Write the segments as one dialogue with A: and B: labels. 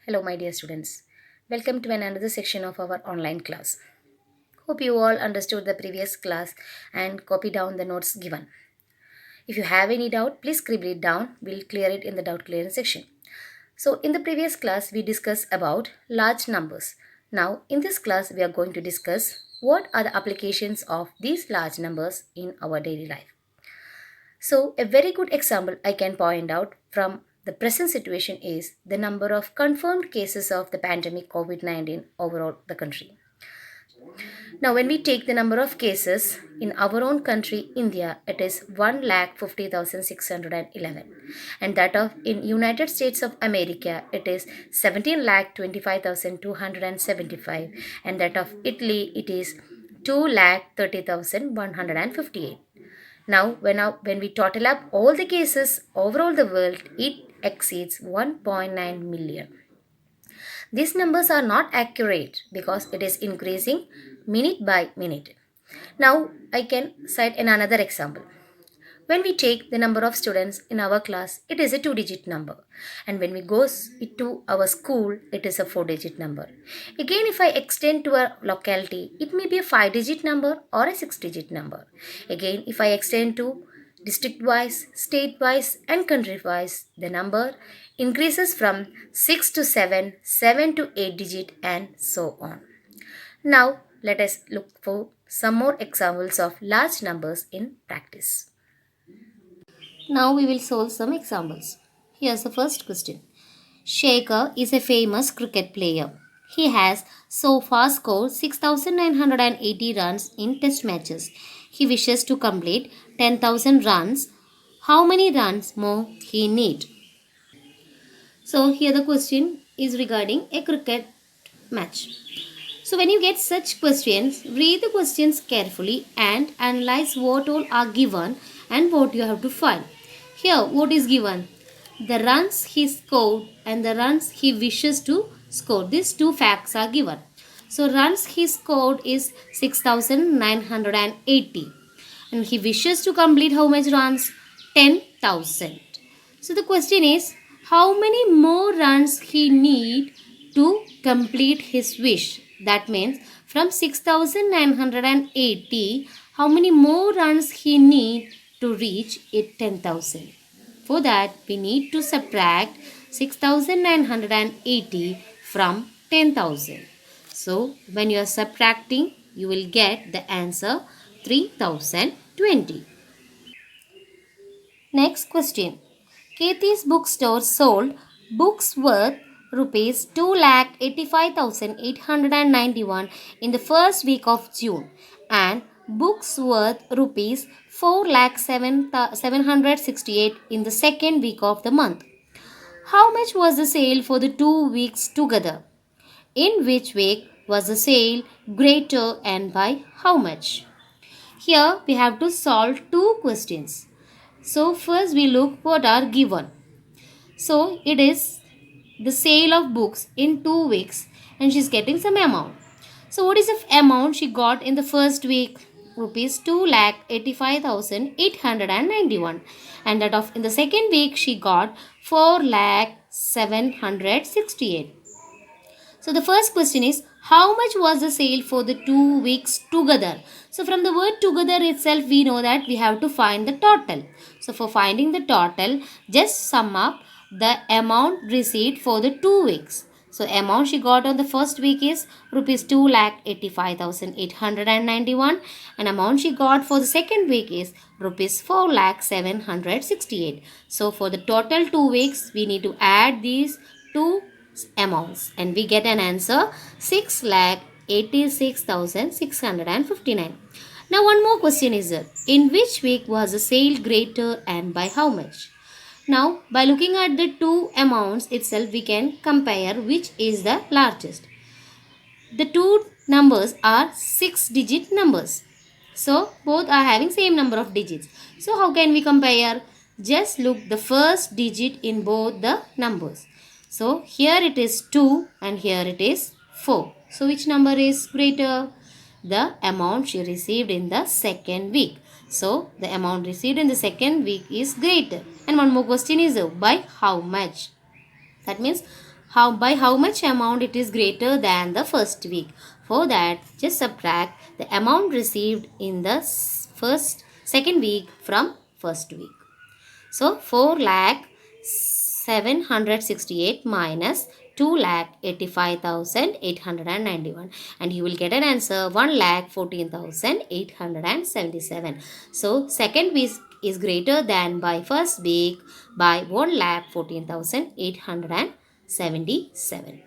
A: Hello, my dear students. Welcome to another section of our online class. Hope you all understood the previous class and copy down the notes given. If you have any doubt, please scribble it down. We'll clear it in the doubt clearance section. So, in the previous class, we discussed about large numbers. Now, in this class, we are going to discuss what are the applications of these large numbers in our daily life. So, a very good example I can point out from the present situation is the number of confirmed cases of the pandemic COVID 19 overall the country. Now, when we take the number of cases in our own country, India, it is 1,50,611, and that of in United States of America, it is 17,25,275, and that of Italy, it is 2,30,158. Now, when we total up all the cases overall the world, it exceeds 1.9 million. These numbers are not accurate because it is increasing minute by minute. Now, I can cite another example. When we take the number of students in our class, it is a two-digit number. And when we go to our school, it is a four-digit number. Again, if I extend to a locality, it may be a five-digit number or a six-digit number. Again, if I extend to district-wise, state-wise and country-wise, the number increases from 6 to 7, 7 to 8 digit and so on. Now, let us look for some more examples of large numbers in practice. Now we will solve some examples. Here's the first question. Shekhar is a famous cricket player. He has so far scored 6,980 runs in test matches. He wishes to complete 10,000 runs. How many runs more he need? So here the question is regarding a cricket match. So when you get such questions, read the questions carefully and analyze what all are given and what you have to find. Here what is given? The runs he scored and the runs he wishes to score. These two facts are given. So runs he scored is 6,980 and he wishes to complete how much runs? 10,000. So the question is how many more runs he need to complete his wish? That means from 6,980 how many more runs he need to reach it 10,000. For that we need to subtract 6,980 from 10,000. So when you are subtracting you will get the answer 3,020. Next question. Kathy's bookstore sold books worth rupees 2,85,891 in the first week of June and books worth rupees 4,768 in the second week of the month. How much was the sale for the 2 weeks together? In which week was the sale greater and by how much? Here we have to solve two questions. So first we look what are given. So it is the sale of books in 2 weeks and she is getting some amount. So what is the amount she got in the first week? Rupees 2,85,891 and that of in the second week she got 4,768. So the first question is how much was the sale for the 2 weeks together? So from the word together itself we know that we have to find the total. So for finding the total just sum up the amount received for the 2 weeks. So amount she got on the first week is rupees 2,85,891 and amount she got for the second week is rupees 4,768. So for the total 2 weeks we need to add these two amounts and we get an answer 6,86,659. Now one more question is there. In which week was the sale greater and by how much? Now by looking at the two amounts itself we can compare which is the largest. The two numbers are 6-digit numbers. So both are having same number of digits. So how can we compare? Just look the first digit in both the numbers. So here it is 2 and here it is 4. So which number is greater? The amount she received in the second week. So the amount received in the second week is greater. And one more question is by how much? That means by how much amount it is greater than the first week. For that, just subtract the amount received in the second week from first week. So 4 lakh 768 minus 2,85,891, and you will get an answer 1,14,877. So second week is greater than by first week by 1,14,877.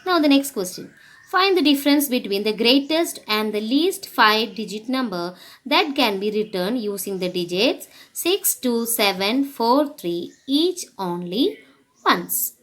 A: Now the next question. Find the difference between the greatest and the least 5-digit number that can be written using the digits 62743 each only once.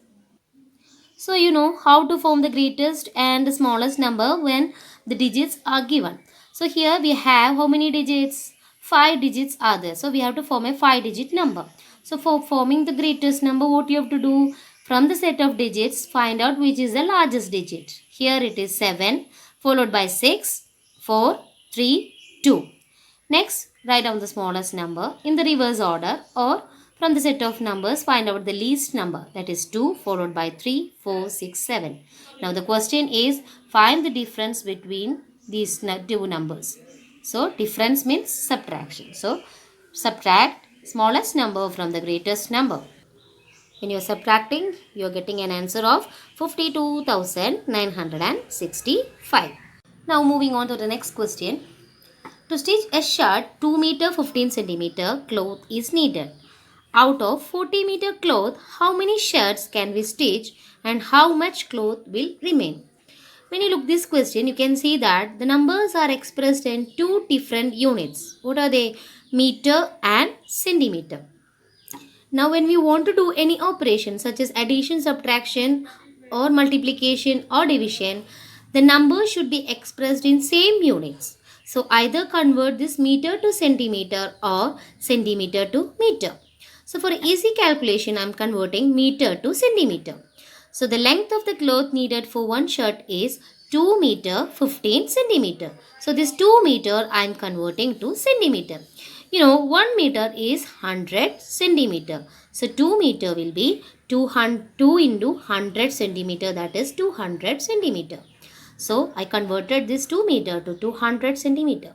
A: So you know how to form the greatest and the smallest number when the digits are given. So here we have how many digits? 5 digits are there. So we have to form a 5-digit number. So for forming the greatest number, what you have to do? From the set of digits, find out which is the largest digit. Here it is 7 followed by 6, 4, 3, 2. Next, write down the smallest number in the reverse order, or from the set of numbers, find out the least number, that is 2 followed by 3, 4, 6, 7. Now the question is, find the difference between these two numbers. So difference means subtraction. So subtract smallest number from the greatest number. When you are subtracting, you are getting an answer of 52,965. Now moving on to the next question. To stitch a shirt, 2 meter 15 centimeter cloth is needed. Out of 40 meter cloth, how many shirts can we stitch and how much cloth will remain? When you look this question, you can see that the numbers are expressed in two different units. What are they? Meter and centimeter. Now when we want to do any operation such as addition, subtraction or multiplication or division, the number should be expressed in same units. So either convert this meter to centimeter or centimeter to meter. So for easy calculation, I am converting meter to centimeter. So the length of the cloth needed for one shirt is 2 meter 15 centimeter. So this 2 meter I am converting to centimeter. 1 meter is 100 centimeter. So 2 meter will be 2 into 100 centimeter, that is 200 centimeter. So I converted this 2 meter to 200 centimeter.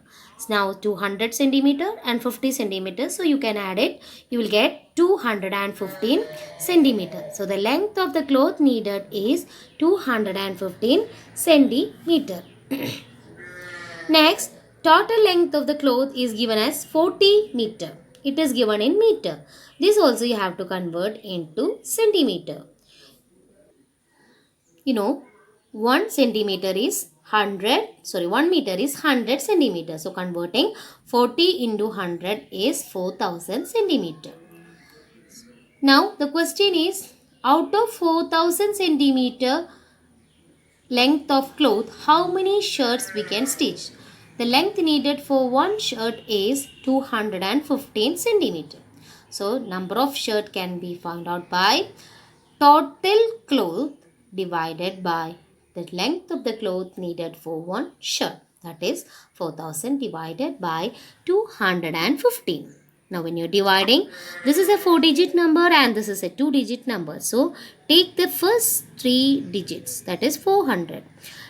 A: Now 200 centimeter and 50 centimeter. So you can add it. You will get 215 centimeter. So the length of the cloth needed is 215 centimeter. Next, total length of the cloth is given as 40 meter. It is given in meter. This also you have to convert into centimeter. 1 centimeter is 1 meter is 100 centimeter. So converting 40 into 100 is 4000 centimeter. Now the question is, out of 4000 centimeter length of cloth, how many shirts we can stitch? The length needed for one shirt is 215 centimeter. So number of shirt can be found out by total cloth divided by the length of the cloth needed for one shirt. That is 4000 divided by 215. Now when you're dividing, this is a 4-digit number and this is a 2-digit number. So take the first 3 digits, that is 400.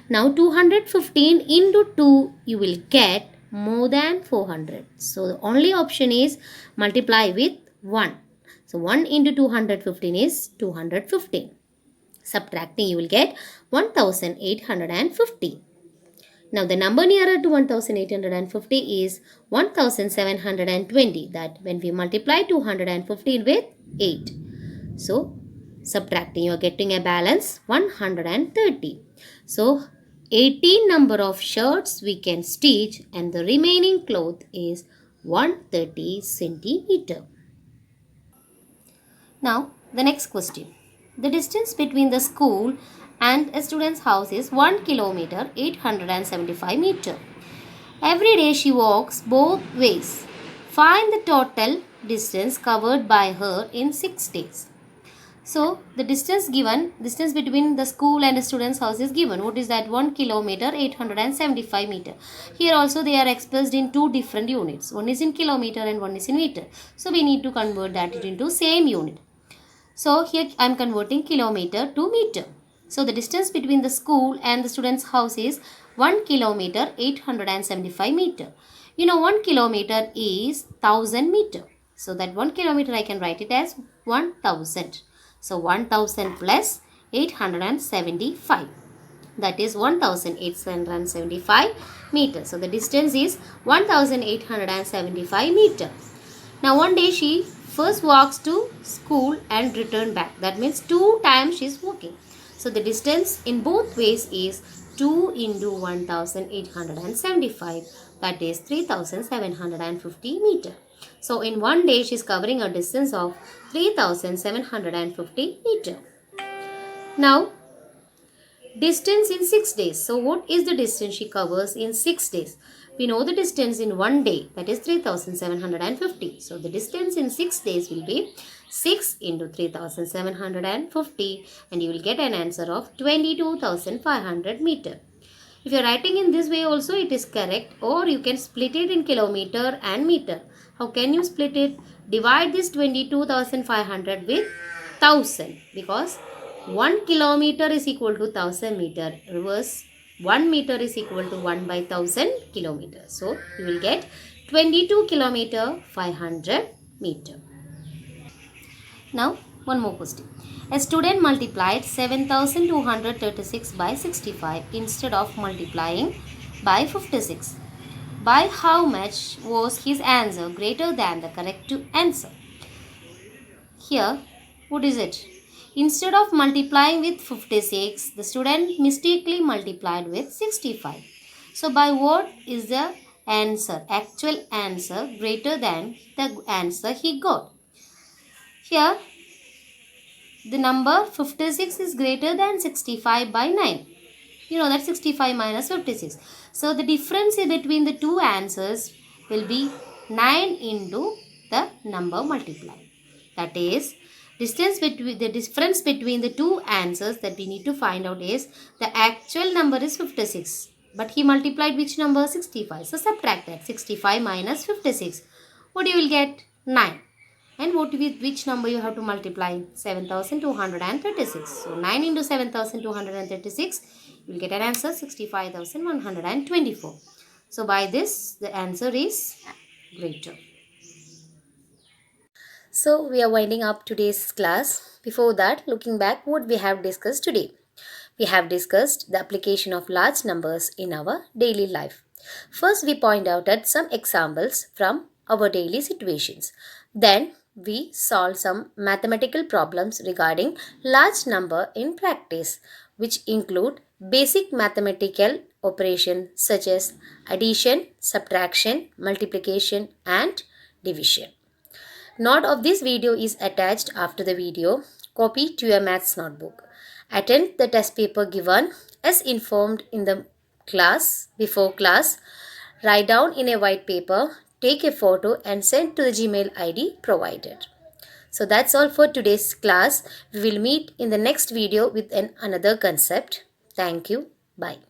A: Now 215 into 2, you will get more than 400. So the only option is multiply with 1. So 1 into 215 is 215. Subtracting, you will get 1850. Now the number nearer to 1850 is 1720. That when we multiply 215 with 8. So subtracting, you are getting a balance 130. So 18 number of shirts we can stitch and the remaining cloth is 130 centimeter. Now the next question. The distance between the school and a student's house is 1 kilometer 875 meter. Every day she walks both ways. Find the total distance covered by her in 6 days. So the distance between the school and a student's house is given. What is that? 1 kilometer 875 meter. Here also they are expressed in two different units. One is in kilometer and one is in meter. So we need to convert that into same unit. So here I am converting kilometer to meter. So the distance between the school and the student's house is 1 kilometer 875 meter. You know 1 kilometer is 1000 meter. So that 1 kilometer I can write it as 1000. So 1000 plus 875. That is 1875 meters. So the distance is 1875 meter. Now one day she first walks to school and return back. That means 2 times she is walking. So the distance in both ways is 2 into 1875. That is 3750 meter. So in one day she is covering a distance of 3750 meter. Now distance in 6 days. So what is the distance she covers in 6 days? We know the distance in one day, that is 3750. So the distance in 6 days will be 6 into 3750 and you will get an answer of 22,500 meter. If you are writing in this way also it is correct, or you can split it in kilometer and meter. How can you split it? Divide this 22,500 with 1000 because 1 kilometer is equal to 1000 meter. Reverse 1 meter is equal to 1 by 1000 kilometers. So you will get 22 kilometer 500 meter. Now one more question. A student multiplied 7236 by 65 instead of multiplying by 56. By how much was his answer greater than the correct answer? Here, what is it? Instead of multiplying with 56, the student mistakenly multiplied with 65. So by what is the answer, actual answer greater than the answer he got? Here, the number 56 is greater than 65 by 9. You know that 65 minus 56. So the difference between the two answers will be 9 into the number multiplied. That is, the difference between the two answers that we need to find out is the actual number is 56. But he multiplied which number? 65. So subtract that. 65 minus 56. What you will get? 9. And what with which number you have to multiply? 7236. So 9 into 7236, you will get an answer 65,124. So by this, the answer is greater. So we are winding up today's class. Before that, looking back what we have discussed today. We have discussed the application of large numbers in our daily life. First, we point out at some examples from our daily situations. Then, we solve some mathematical problems regarding large number in practice, which include basic mathematical operations such as addition, subtraction, multiplication, and division. Note of this video is attached after the video. Copy to your maths notebook. Attend the test paper given as informed in the class, before class. Write down in a white paper, take a photo and send to the Gmail ID provided. So that's all for today's class. We will meet in the next video with another concept. Thank you. Bye.